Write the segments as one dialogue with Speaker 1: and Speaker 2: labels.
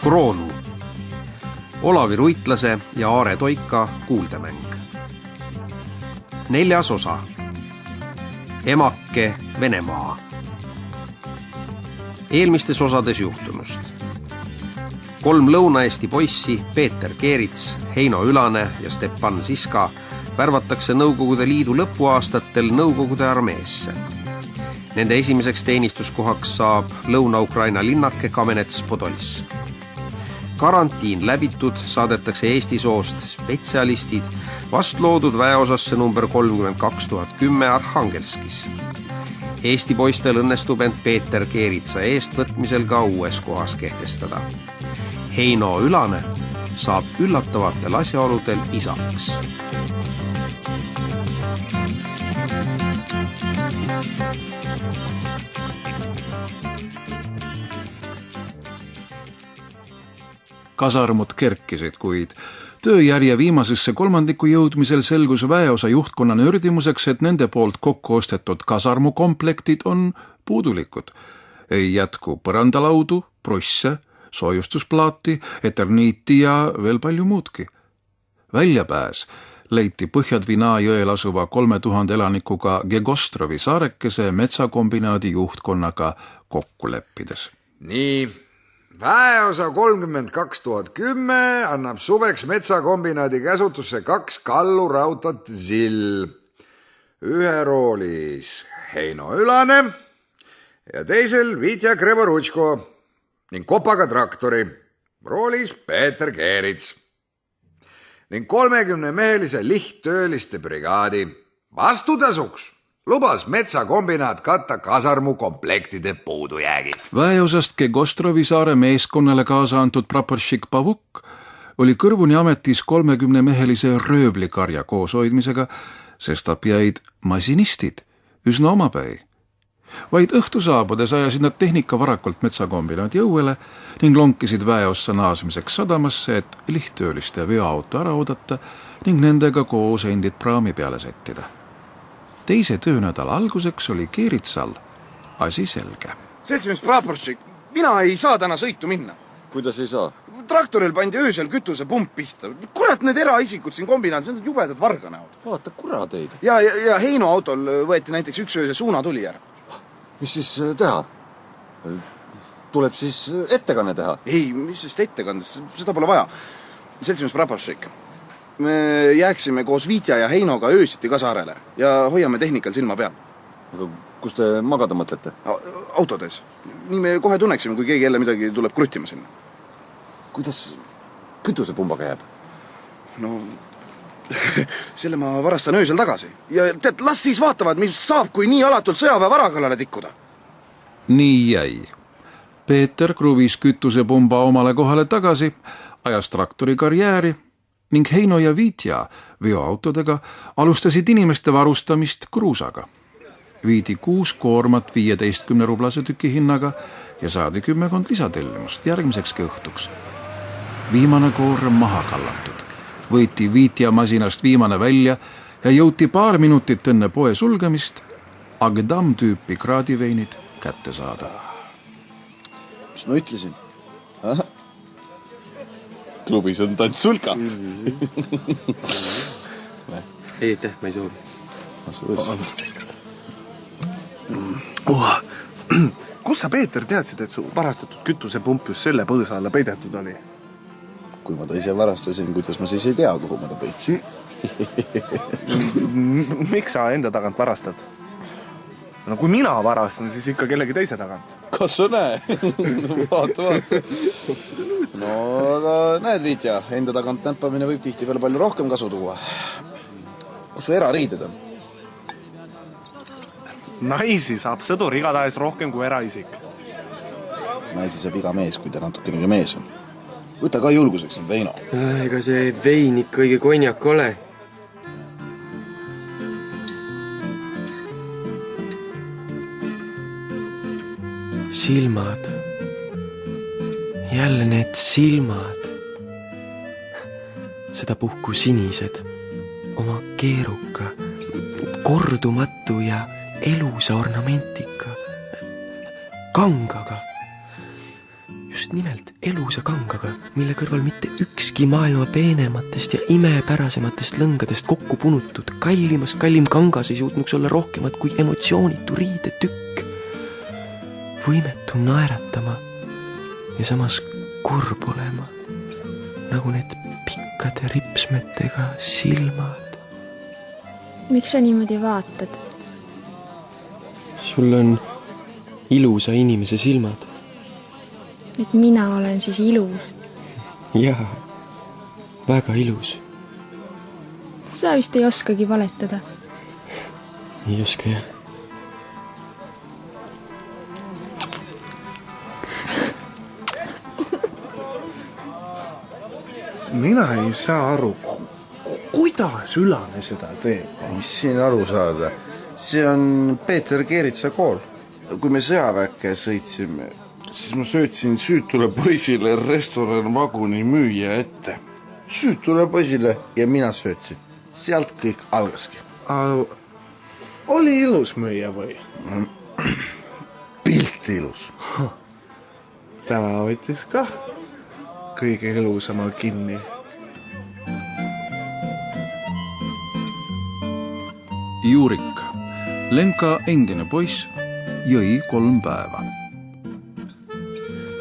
Speaker 1: Kroonu, Olavi Ruitlase ja Aare Toika kuuldemäng. 4. osa, Emake Venemaa. Eelmistes osades juhtunust. 3 Lõuna-Eesti poissi, Peeter Keerits, Heino Ülane ja Stepan Siska, värvatakse Nõukogude Liidu lõpuaastatel Nõukogude armeesse. Nende esimeseks teenistuskohaks saab Lõuna-Ukraina linnake Kamenets-Podolsk. Karantiin läbitud, saadetakse Eesti soost spetsialistid vastloodud väeosasse number 32010 Arhangelskis. Eesti poistel õnnestub end Peeter Keeritsa eestvõtmisel ka uues kohas kehtestada. Heino Ülane saab üllatavatel asjaoludel isaks.
Speaker 2: Kasarmud kerkisid, kuid tööjärje viimasesse kolmandikku jõudmisel selgus väeosa juhtkonna nördimuseks, et nende poolt kokku ostetud kasarmukomplektid on puudulikud. Ei jätku põrandalaudu, prosse, soojustusplaati, eterniiti ja veel palju muudki. Väljapääs leiti Põhjadvina jõel asuva 3000 elanikuga Gegostrovi saarekese metsakombinaadi juhtkonnaga kokku leppides.
Speaker 3: Nii, väeosa 32010 annab suveks metsakombinaadi käsutusse 2 kallurautat Zill. Ühe roolis Heino Ülane ja teisel Vitja Krevorutško ning kopaga traktori roolis Peeter Keerits ning 30-mehelise lihttööliste brigaadi. Vastutasuks lubas metsakombinaat katta kasarmukomplektide puudujäägid.
Speaker 2: Väeosast Gegostrovi saare meeskonnale kaasa antud praporšik Pavuk oli kõrvuni ametis 30-mehelise röövlikarja kooshoidmisega, sestap jäid masinistid üsna omapäi. Vaid õhtu saabudes ajasid nad tehnika varakult metsakombinaat jõuele ning lonkisid väeossa naasmiseks sadamasse, et lihttööliste veoauto ära oodata ning nendega koos endid praami peale sättida. Teise töönädala alguseks oli Keeritsal asi selge.
Speaker 4: Seltsimees praporšik, mina ei saa täna sõitu minna.
Speaker 5: Kuidas ei saa?
Speaker 4: Traktoril pandi öösel kütusepump pihta. Kurat, need eraisikud siin kombinaadis, need jubedad varganäod.
Speaker 5: Vaata, kurateid.
Speaker 4: Ja Heino autol võeti näiteks üks ööse suunatuli ära.
Speaker 5: Mis siis teha? Tuleb siis ettekanne teha?
Speaker 4: Ei, mis sest ettekandest, seda pole vaja. Seltsimees praporšik, me jääksime koos Vitja ja Heinoga öösiti ka saarele ja hoiame tehnikal silma peal.
Speaker 5: Aga kus te magada mõtlete?
Speaker 4: Autodes. Nii me kohe tunneksime, kui keegi jälle midagi tuleb kruttima sinna.
Speaker 5: Kuidas kütusepumbaga jääb?
Speaker 4: No, selle ma varastan öösel tagasi. Ja tead, las siis vaatavad, mis saab, kui nii alatult sõjaväe varakallale tikkuda.
Speaker 2: Nii jäi. Peeter kruvis kütusepumba omale kohale tagasi, ajas traktori karjääri ning Heino ja Vitja veoautodega alustasid inimeste varustamist kruusaga. Viidi 6 koormat 15 rublase tüki hinnaga ja saadi 10 lisatellimust järgmisekski õhtuks. Viimane koor maha kallatud. Võiti Vitja masinast viimane välja ja jõuti paar minutit enne poe sulgemist Agdam tüüpi kraadiveinid kätte saada.
Speaker 5: Mis ma ütlesin? Klubis on tantsulka.
Speaker 1: Ei, ma ei soovi.
Speaker 6: Kus sa, Peeter, teadsid, et su varastatud kütusepump just selle põõsa alla peidetud oli?
Speaker 5: Kui ma ta ise varastasin, kuidas ma siis ei tea, kuhu ma ta peitsin?
Speaker 6: Miks sa enda tagant varastad? No kui mina varastan, siis ikka kellegi teise tagant.
Speaker 5: Kas sa näe? Vaata. No, aga näed, Vitja, enda tagant näppamine võib tihti veel palju rohkem kasu tuua. Kus su erariided on?
Speaker 6: Naisi saab sõdur igatahes rohkem kui eraisik.
Speaker 5: Naisi saab iga mees, kui ta natukenegi mees on. Võta ka julguseks on veino.
Speaker 7: Ega see vein ikka õige konjak ole. Silmad. Jälle need silmad. Sedapuhku sinised. Oma keeruka, kordumatu ja elusa ornamentika. Kangaga. just nimelt elusa kangaga, mille kõrval mitte ükski maailma peenematest ja imepärasematest lõngadest kokku punutud kallimast kallim kangas ei suutnuks olla rohkemat kui emotsioonitu riidetükk. Võimetu naeratama ja samas kurb olema, nagu need pikkade ripsmetega silmad.
Speaker 8: Miks sa niimoodi vaatad?
Speaker 7: Sul on ilusa inimese silmad.
Speaker 8: Et mina olen siis ilus.
Speaker 7: Jaa, väga ilus.
Speaker 8: Sa vist ei oskagi valetada.
Speaker 7: Ei oska, jah.
Speaker 6: Mina ei saa aru, kuidas Ülane seda teeb.
Speaker 5: Mis siin aru saada? See on Peeter Keeritsa kool. Kui me sõjaväkke sõitsime, siis ma söötsin süütule poisile restoran vaguni müüja ette. Süütule poisile ja mina söötsin. Sealt kõik algaski.
Speaker 6: Oli ilus müüja või?
Speaker 5: Pilt ilus.
Speaker 6: Täna võttis ka kõige ilusama kinni.
Speaker 2: Juurik, Lenka endine poiss, jõi 3 päeva.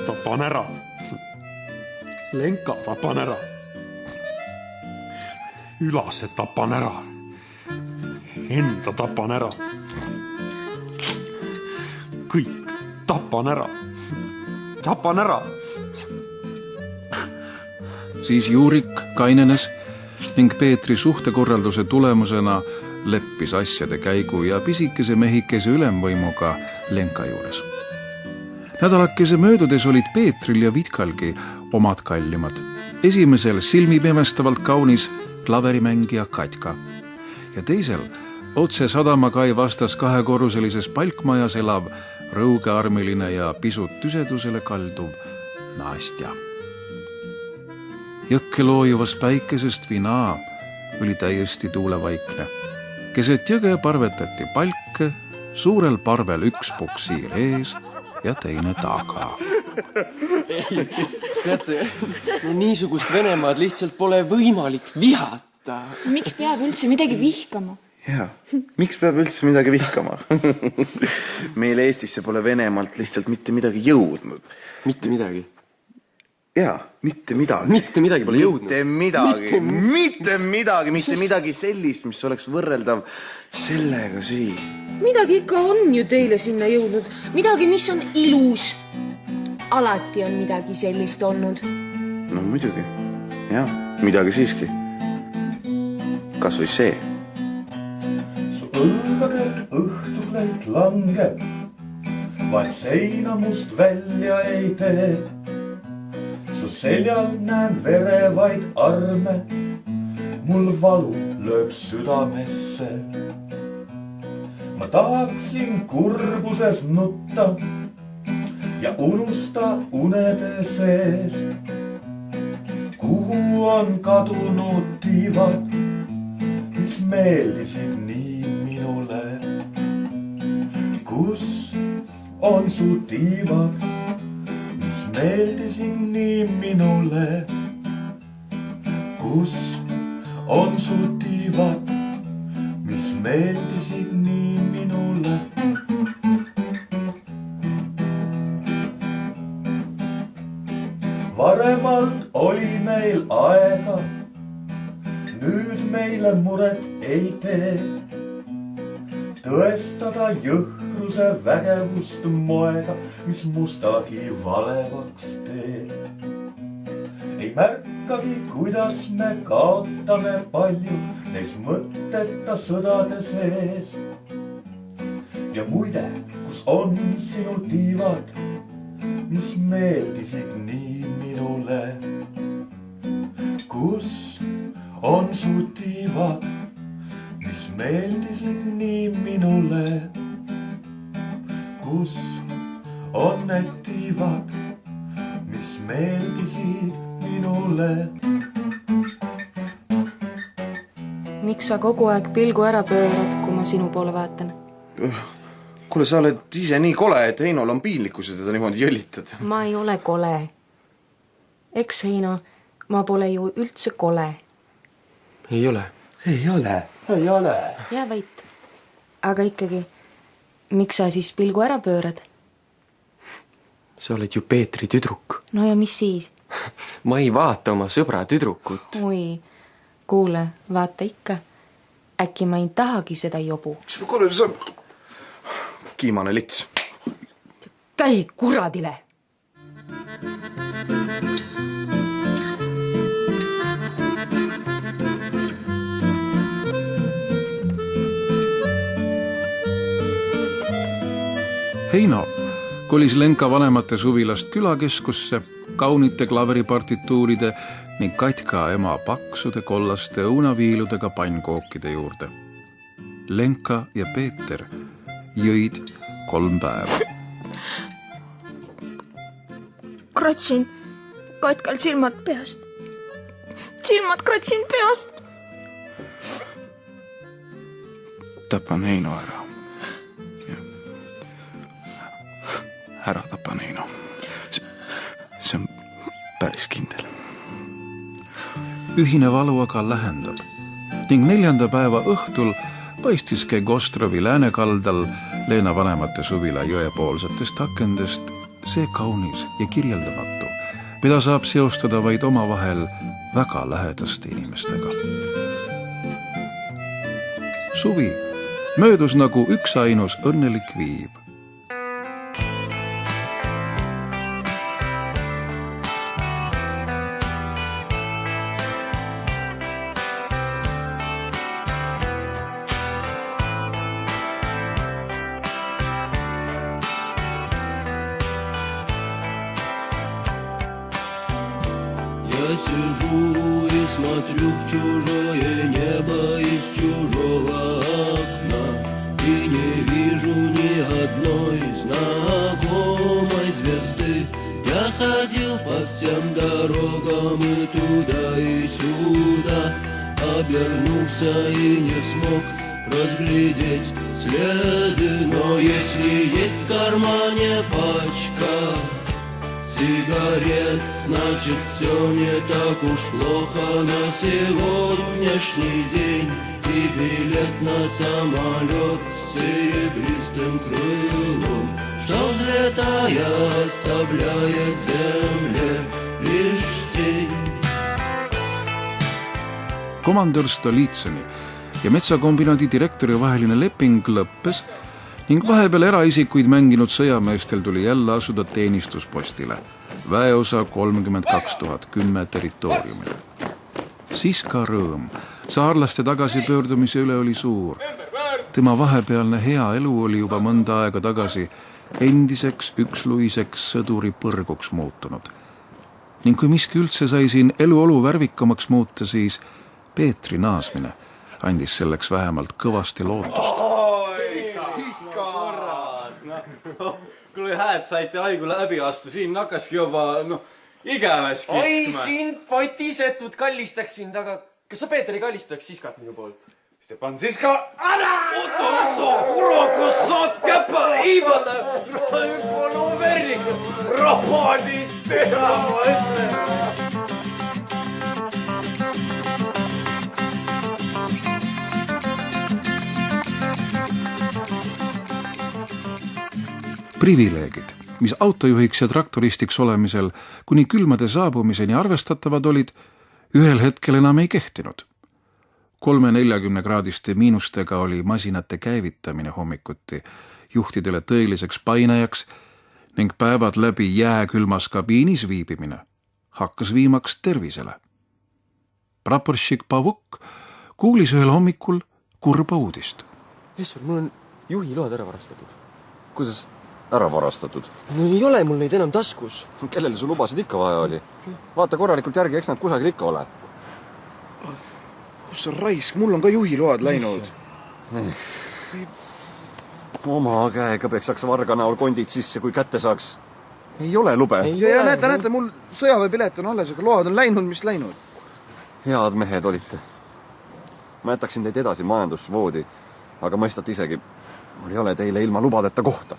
Speaker 9: Tapan ära. Lenka tapan ära. Ülase tapan ära. Enda tapan ära. Kõik tapan ära. Tapan ära.
Speaker 2: Siis Juurik kainenes ning Peetri suhtekorralduse tulemusena leppis asjade käigu ja pisikese mehikese ülemvõimuga Lenka juures. Nädalakese möödudes olid Peetril ja Vitkalgi omad kallimad. Esimesel silmipimestavalt kaunis klaverimängija Katka ja teisel otse sadamakai vastas 2-korruselises palkmajas elav rõugearmiline ja pisut tüsedusele kalduv Nastja. Jõkke loojuvast päikesest vinaa oli täiesti tuulevaikne. Keset jõge parvetati palke, suurel parvel üks puksiir ees ja teine taga.
Speaker 7: Teate, niisugust Venemaad lihtsalt pole võimalik vihata.
Speaker 8: Miks peab üldse midagi vihkama?
Speaker 5: Jaa, miks peab üldse midagi vihkama? Meile Eestisse pole Venemaalt lihtsalt mitte midagi jõudnud.
Speaker 7: Mitte midagi.
Speaker 5: Jaa, mitte midagi.
Speaker 7: Mitte midagi pole jõudnud.
Speaker 5: Mitte midagi sellist, mis oleks võrreldav sellega siin.
Speaker 10: Midagi ikka on ju teile sinna jõudnud. Midagi, mis on ilus. Alati on midagi sellist olnud.
Speaker 5: No muidugi. Jaa, midagi siiski. Kas või see?
Speaker 11: Su õlgadel õhtuleit langeb, vaid seina must välja ei tee. Su seljal näen verevaid arme, mul valu lööb südamesse. Ma tahaksin kurbuses nutta ja unusta unede sees. Kuhu on kadunud tiivad, mis meeldisid nii minule? Kus on su tiivad, meeldisid nii minule? Kus on su tiivad, mis meeldisid nii minule? Varemalt oli meil aega, nüüd meile muret ei tee. Tõestada jõhruse vägevust moega, mis mustagi valevaks teeb. Ei märkagi, kuidas me kaotame palju neis mõteta sõdade sees. Ja muide, kus on sinu tiivad, mis meeldisid nii minule? Kus on su tiivad, mis meeldisid nii minule? Kus on need tiivad, mis meeldisid minule?
Speaker 10: Miks sa kogu aeg pilgu ära pöörad, kui ma sinu poole vaatan?
Speaker 5: kuule, sa oled ise nii kole, et Heinol on piinlik, kui sa teda niimoodi jõllitad.
Speaker 10: Ma ei ole kole. Eks, Heino, ma pole ju üldse kole.
Speaker 7: Ei ole.
Speaker 5: Ei ole.
Speaker 10: Jää vait. Aga ikkagi, miks sa siis pilgu ära pöörad?
Speaker 7: Sa oled ju Peetri tüdruk.
Speaker 10: No ja mis siis?
Speaker 7: Ma ei vaata oma sõbra tüdrukut.
Speaker 10: Oi, kuule, vaata ikka. Äkki ma ei tahagi seda jobu.
Speaker 5: Kuule, sa... Kiimane lits.
Speaker 10: Käi kuradile!
Speaker 2: Heino kolis Lenka vanemate suvilast külakeskusse kaunite klaveripartituuride ning Katka ema paksude kollaste õunaviiludega pannkookide juurde. Lenka ja Peeter jõid 3 päeva.
Speaker 8: Kratsin Katkal silmad peast. Silmad kratsin peast.
Speaker 5: Tapan Heino ära. Ära tapan Heino. See on päris kindel.
Speaker 2: Ühine valu aga lähendab ning 4. päeva õhtul paistis Kegostrovi läänekaldal Leena vanemate suvila jõepoolsetest akendest see kaunis ja kirjeldamatu, mida saab seostada vaid omavahel väga lähedaste inimestega. Suvi möödus nagu üksainus õnnelik viib.
Speaker 12: Я сижу и смотрю в чужое небо из чужого окна и не вижу ни одной знакомой звезды. Я ходил по всем дорогам и туда и сюда, обернулся и не смог разглядеть следы. Но если есть в кармане пачка сигарет, значит, все не так уж плохо на сегодняшний день. И билет на самолет с серебристым крылом, что, взлетая, оставляет земле лишь тень.
Speaker 2: Komandör Stolitsõni ja metsakombinaadi direktori vaheline leping lõppes ning vahepeal eraisikuid mänginud sõjameestel tuli jälle asuda teenistuspostile väeosa 32010 territooriumil. Siis ka rõõm saarlaste tagasipöördumise üle oli suur. Tema vahepealne hea elu oli juba mõnda aega tagasi endiseks üksluiseks sõduri põrguks muutunud. Ning kui miski üldse sai siin eluolu värvikamaks muuta, siis Peetri naasmine andis selleks vähemalt kõvasti lootust.
Speaker 13: Kui hääd saite haigu läbi astu, siin hakkaski juba igeväs kiskma.
Speaker 7: Oi, siin patisetud kallistaks sind, aga kas sa, Peeter, ei kallistaks Siskat minu poolt?
Speaker 5: Stepan Siska!
Speaker 13: Ära! Oto, so, kurokus, saad käpa, iivale, polu verniku, rohodi teha, ma ütlen.
Speaker 2: Privileegid, mis autojuhiks ja traktoristiks olemisel kuni külmade saabumiseni arvestatavad olid, ühel hetkel enam ei kehtinud. 340-kraadiste miinustega oli masinate käivitamine hommikuti juhtidele tõeliseks painajaks ning päevad läbi jääkülmas kabiinis viibimine hakkas viimaks tervisele. Praporšik Pavuk kuulis ühel hommikul kurba uudist.
Speaker 7: Esver, mul on juhiload ära varastatud.
Speaker 14: Kuidas ära varastatud?
Speaker 7: No ei ole mul neid enam taskus.
Speaker 14: Kellele su lubasid ikka vaja oli? Vaata korralikult järgi, eks nad kusagil ikka ole.
Speaker 5: Kus sa raisk, mul on ka juhiload läinud.
Speaker 14: Oma käega peksaks varga näol kondid sisse, kui kätte saaks. Ei ole lube.
Speaker 5: Ja näete, mul sõjaväepilet on alles, aga load on läinud, mis läinud.
Speaker 14: Head mehed olite. Ma jätaksin teid edasi majandusvoodi, aga mõistate isegi, mul ei ole teile ilma lubadeta kohta.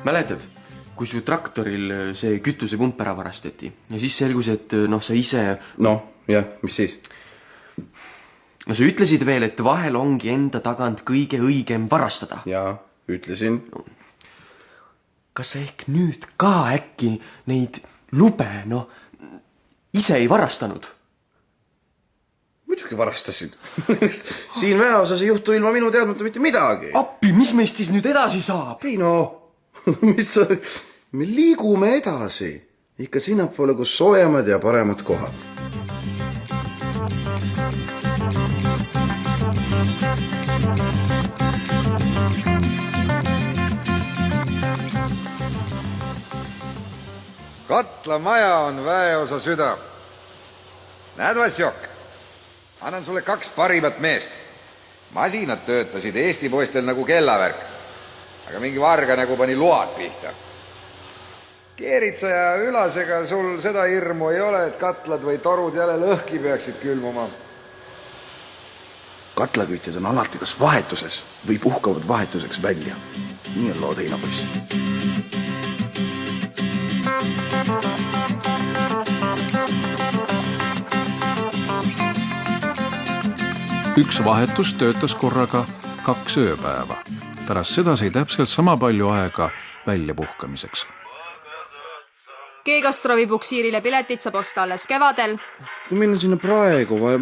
Speaker 7: Mäletad, kui su traktoril see kütusepump ära varastati ja siis selgus, et sa ise...
Speaker 4: jah, mis siis?
Speaker 7: No sa ütlesid veel, et vahel ongi enda tagant kõige õigem varastada.
Speaker 4: Jaa, ütlesin.
Speaker 7: Kas sa ehk nüüd ka äkki neid lube, ise ei varastanud?
Speaker 4: Muidugi varastasin. Siin väeosas ei juhtu ilma minu teadmata mitte midagi.
Speaker 7: Appi, mis meist siis nüüd edasi saab?
Speaker 4: Ei me liigume edasi. Ikka sinnapoole, kus soojemad ja paremad kohad.
Speaker 3: Katlamaja on väeosa süda. Näed, Vassjok, annan sulle 2 parimat meest. Masinad töötasid Eesti poistel nagu kellavärk, aga mingi varga nagu pani load pihta. Keeritsa ja Ülasega sul seda hirmu ei ole, et katlad või torud jälle lõhki peaksid külmuma.
Speaker 4: Katlakütjad on alati kas vahetuses või puhkavad vahetuseks välja. Nii on lood heinapoiss.
Speaker 2: Üks vahetus töötas korraga 2 ööpäeva. Pärast seda sai täpselt sama palju aega väljapuhkamiseks.
Speaker 15: Keegastrovi puksiirile piletid saab osta alles kevadel.
Speaker 4: Kui meil on sinna praegu vaja,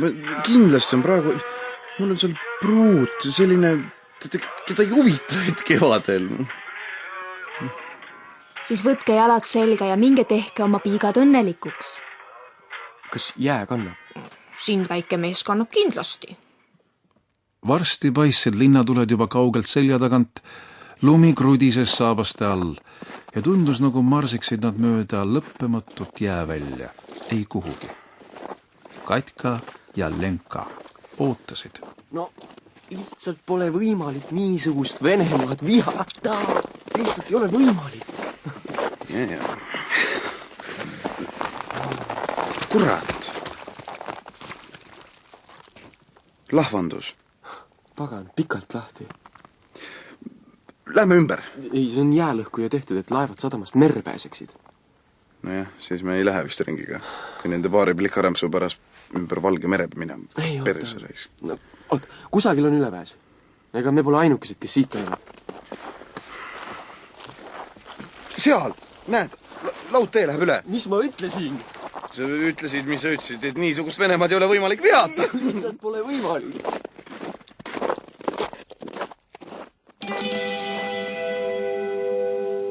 Speaker 4: kindlasti on praegu, mul on seal pruut, selline, keda ei huvita, et kevadel.
Speaker 8: Siis võtke jalad selga ja minge tehke oma piigad õnnelikuks.
Speaker 7: Kas jää kannab?
Speaker 15: Sind väike mees kannab kindlasti.
Speaker 2: Varsti paistsid linnatuled juba kaugelt selja tagant, lumi krudises saabaste all ja tundus nagu marsiksid nad mööda lõppematut jäävälja, ei kuhugi. Katka ja Lenka ootasid.
Speaker 7: Lihtsalt pole võimalik niisugust Venemaad vihata. Lihtsalt ei ole võimalik.
Speaker 4: Ja. Kurat. Lahvandus.
Speaker 7: Pagan, pikalt lahti.
Speaker 4: Lähme ümber.
Speaker 7: Ei, see on jäälõhkuja tehtud, et laevad sadamast merre pääseksid.
Speaker 4: Nojah, siis me ei lähe vist ringiga. Kui nende paari plikarämpsu pärast ümber Valge mere minema. Perse reis.
Speaker 7: Kusagil on ülepääs. Ega me pole ainukesed, kes siit toivad.
Speaker 4: Seal, näed, laudtee läheb üle.
Speaker 7: Mis ma ütlesin?
Speaker 4: Sa ütlesid, mis sa ütlesid, et niisugust Venemaad ei ole võimalik vihata.
Speaker 7: Lihtsalt pole võimalik.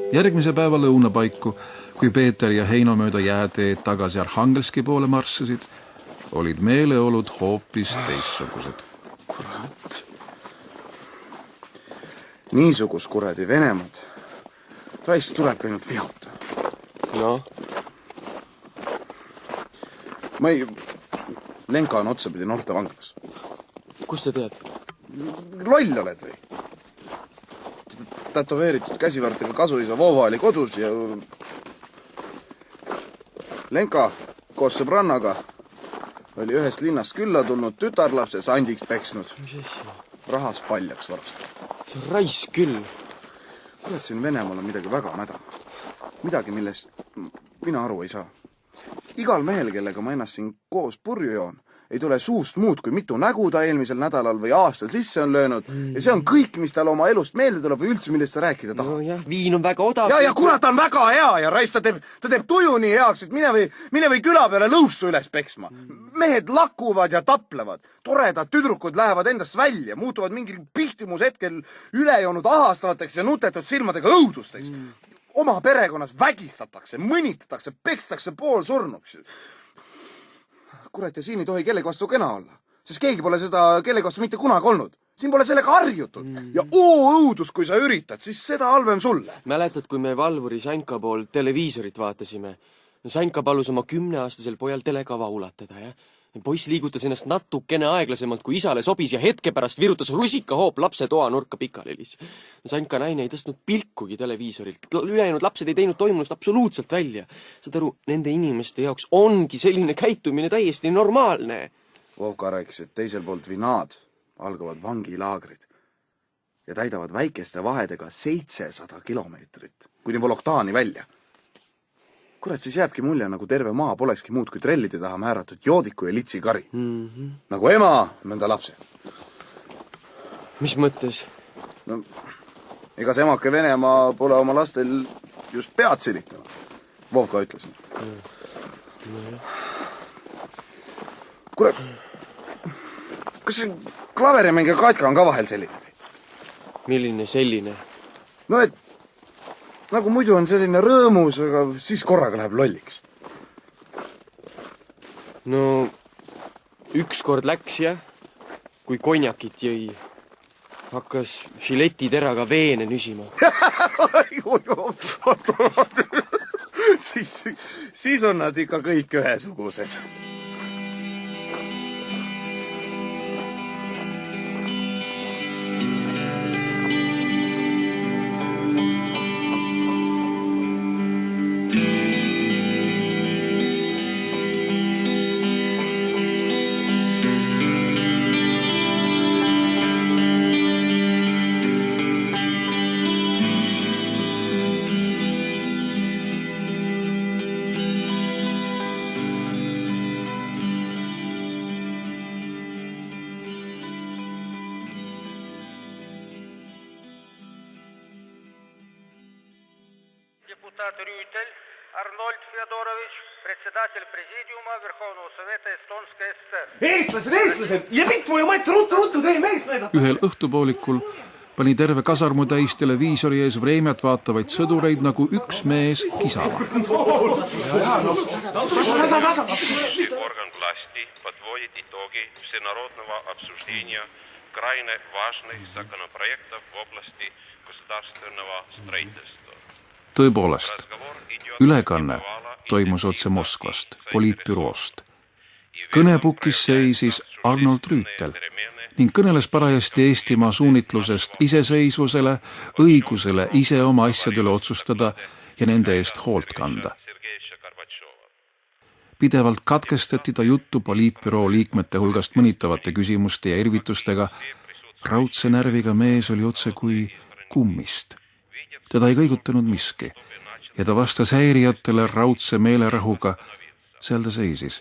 Speaker 2: Järgmise päeva lõunapaiku, kui Peeter ja Heino mööda jääteed tagasi Arhangelski poole marssisid, olid meeleolud hoopis teissugused.
Speaker 4: Kurat. Niisugust kuradi Venemaad. Raisk tulebki ainult vihata. Ma ei... Lenka on otsapidi noortevanglas.
Speaker 7: Kus sa tead?
Speaker 4: Loll oled või? Tätoveeritud käsivartega kasuisa Vova oli kodus ja... Lenka koos sõbrannaga oli ühest linnast külla tulnud tütarlapse sandiks peksnud. Rahas paljaks varastanud.
Speaker 7: See on raisk küll.
Speaker 4: Kurat, siin Venemaal on midagi väga mäda. Midagi, millest mina aru ei saa. Igal mehel, kellega ma ennast siin koos purju joon, ei tule suust muud, kui mitu nägu ta eelmisel nädalal või aastal sisse on löönud. Ja see on kõik, mis tal oma elust meelde tuleb või üldse, millest sa rääkida tahab.
Speaker 7: Viin on väga odav.
Speaker 4: Ja kurat on väga hea ja Raisk, ta teeb tuju nii heaks, et mine või küla peale lõustu üles peksma. Mehed lakuvad ja taplevad. Toredad tüdrukud lähevad endast välja, muutuvad mingil pihtimus hetkel ülejoonud ahastavateks ja nutetud silmadega õudusteks. Oma perekonnas vägistatakse, mõnitatakse, pekstakse pool surnuks. Kurat, ja siin ei tohi kellegi vastu kena olla, sest keegi pole seda kellegi vastu mitte kunagi olnud. Siin pole sellega harjutud. Ja õudus, kui sa üritad, siis seda halvem sulle.
Speaker 7: Mäletad, kui me Valvuri Sanka pool televiisorit vaatasime? Sanka palus oma 10-aastasel pojal telekava ulatada, ja Poiss liigutas ennast natukene aeglasemalt, kui isale sobis ja hetke pärast virutas rusikahoop lapse toa nurka pikalelis. Sanka naine ei tõstnud pilkugi televiisorilt. Ülejäänud lapsed ei teinud toimunust absoluutselt välja. Saad aru, nende inimeste jaoks ongi selline käitumine täiesti normaalne.
Speaker 4: Vovka rääkis, et teisel poolt Vinaad algavad vangilaagrid ja täidavad väikeste vahedega 700 kilomeetrit, kuni Voloktaani välja. Kurat, siis jääbki mulje, nagu terve maa polekski muud kui trellide taha määratud joodiku ja litsi kari. Nagu ema mõnda lapse.
Speaker 7: Mis mõttes?
Speaker 4: No, ega see emake Venemaa pole oma lastel just pead silitanud. Vovka ütles. Kuule, kas see klaverimängija Katka on ka vahel selline?
Speaker 7: Milline selline?
Speaker 4: No, et nagu muidu on selline rõõmus, aga siis korraga läheb lolliks.
Speaker 7: No, ükskord läks jah, kui konjakit jõi. Hakkas žiletiteraga veene nüsima.
Speaker 4: siis on nad ikka kõik ühesugused.
Speaker 16: Депутат Рютель Арнольд Федорович, председатель президиума Верховного Совета Эстонской ССР.
Speaker 6: Eestlased! Ja vitvu ja mait, ruttu, tee mees näidata!
Speaker 2: Ühel õhtupoolikul pani terve kasarmu täis televiisori ees Vremjat vaatavaid sõdureid nagu üks mees kisama.
Speaker 17: Орган власти подводит итоги всенародного обсуждения крайне важных законопроектов в области государственного строительства.
Speaker 2: Tõepoolest, ülekanne toimus otse Moskvast, poliitbüroost. Kõnepukis seisis Arnold Rüütel ning kõneles parajasti Eestimaa suunitlusest iseseisvusele, õigusele ise oma asjadele otsustada ja nende eest hoolt kanda. Pidevalt katkestati ta juttu poliitbüroo liikmete hulgast mõnitavate küsimuste ja irvitustega. Raudse närviga mees oli otse kui kummist. Teda ei kõigutanud miski ja ta vastas häirijatele raudse meelerahuga. Seal ta seisis.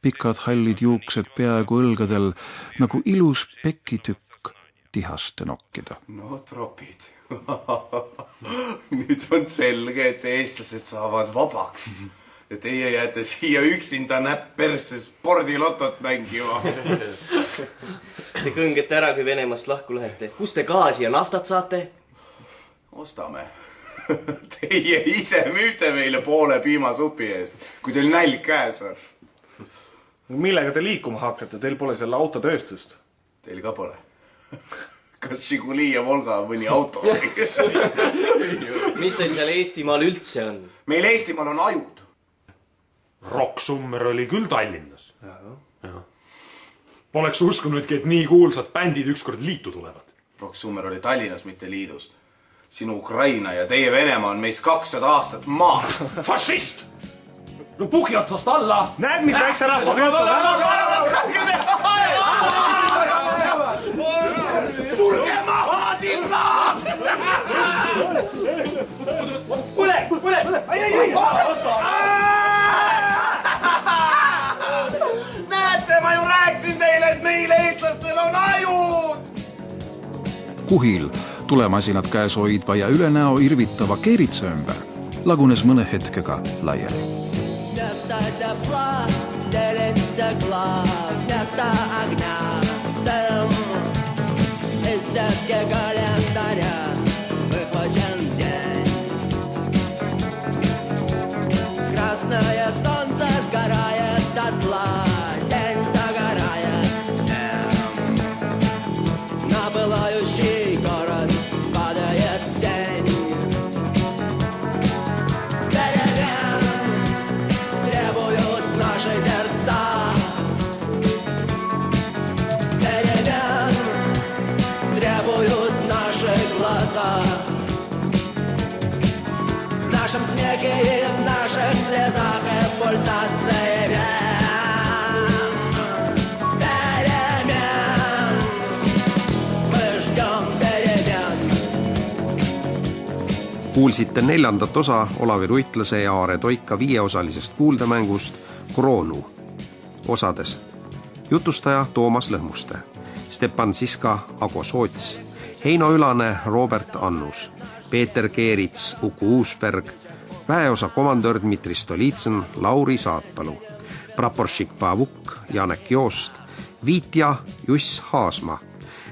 Speaker 2: Pikad hallid juuksed peaaegu õlgadel nagu ilus pekitükk tihaste nokkida.
Speaker 5: No tropid. Nüüd on selge, et eestlased saavad vabaks. Ja teie jääte siia üksinda näpp persse spordilotot mängima.
Speaker 7: Te kõngete ära, kui Venemaast lahku lähete. Kus te gaasi ja naftat saate?
Speaker 5: Ostame. Teie ise müüte meile poole piimasupi eest, kui teil nälg käes on.
Speaker 6: Millega te liikuma hakkate? Teil pole selle autotööstust.
Speaker 5: Teil ka pole. Kas Žiguli ja Volga on mõni auto?
Speaker 7: Mis teil seal Eestimaal üldse on?
Speaker 5: Meil Eestimaal on ajud.
Speaker 9: Rocksummer oli küll Tallinnas. Poleks uskunudki, et nii kuulsad bändid ükskord liitu tulevad.
Speaker 5: Rocksummer oli Tallinnas, mitte liidus. Sinu Ukraina ja teie Venemaa on meist 200 aastat maa.
Speaker 9: Fašist! No puhki otsast alla!
Speaker 6: Näed, mis väikse rahvaga
Speaker 5: Surge maha, timlaad! Põle! Näete, ma ju rääksin teile, et meil eestlastel on ajud!
Speaker 2: Kuhil tulemasinad käes hoidva ja üle näo irvitava Keeritsa ümber lagunes mõne hetkega laiali.
Speaker 12: Вместо тепла зелень стекла, вместо огня дым. Из сетки календаря выхвачен день. Красное солнце сгорает дотла, день догорает с ним. На пылающий город падает тень. Требуют наши сердца
Speaker 1: kuulsite 4. osa Olavi Ruitlase ja Aare Toika 5-osalisest kuuldemängust Kroonu. Osades jutustaja Toomas Lõhmuste, Stepan Siska, Ago Soots, Heino Ülane, Robert Annus, Peeter Keerits, Uku Uusberg, väeosa komandör Dmitri Stolitsõn, Lauri Saatpalu, praporšik Pavuk, Janek Joost, Viitja Juss Haasma,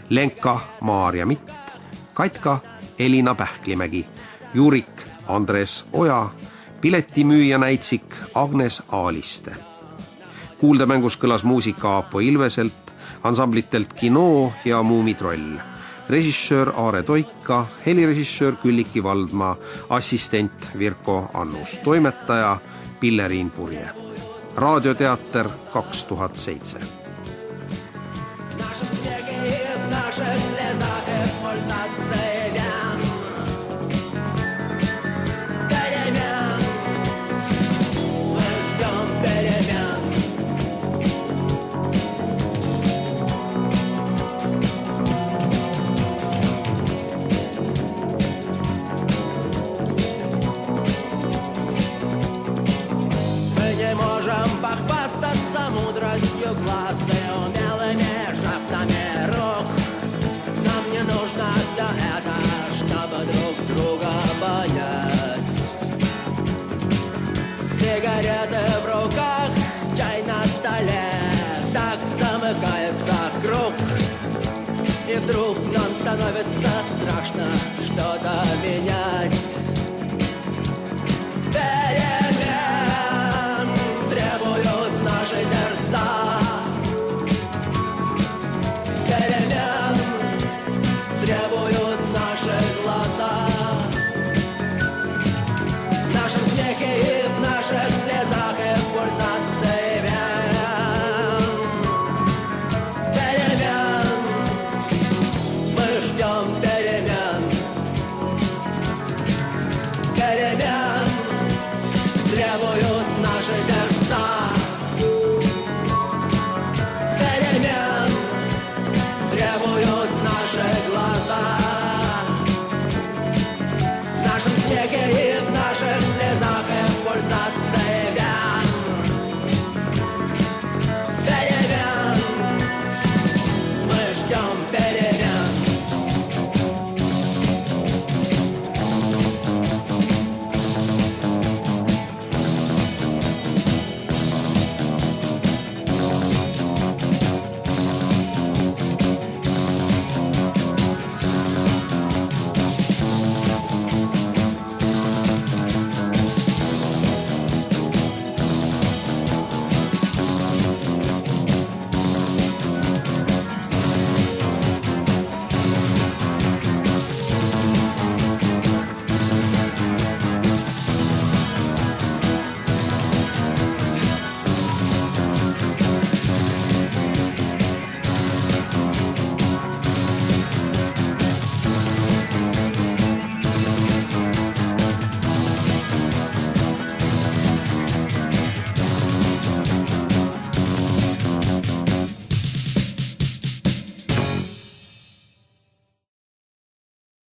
Speaker 1: Lenka Maarja Mitt, Katka Elina Pähklimägi, Jurik Andres Oja, piletimüüja näitsik Agnes Aaliste. Kuuldemängus kõlas muusika Aapo Ilveselt, ansamblitelt Kino ja Muumitroll, režissöör Aare Toika, helirežissöör Külliki Valdma, assistent Virko Annus, toimetaja Pilleriin Purje. Raadioteater 2007.
Speaker 12: Похвастаться мудростью глаз и умелыми жестами рук. Нам не нужно все это, чтобы друг друга понять. Сигареты в руках, чай на столе, так замыкается круг. И вдруг нам становится страшно что-то менять. Требуют наши сердца.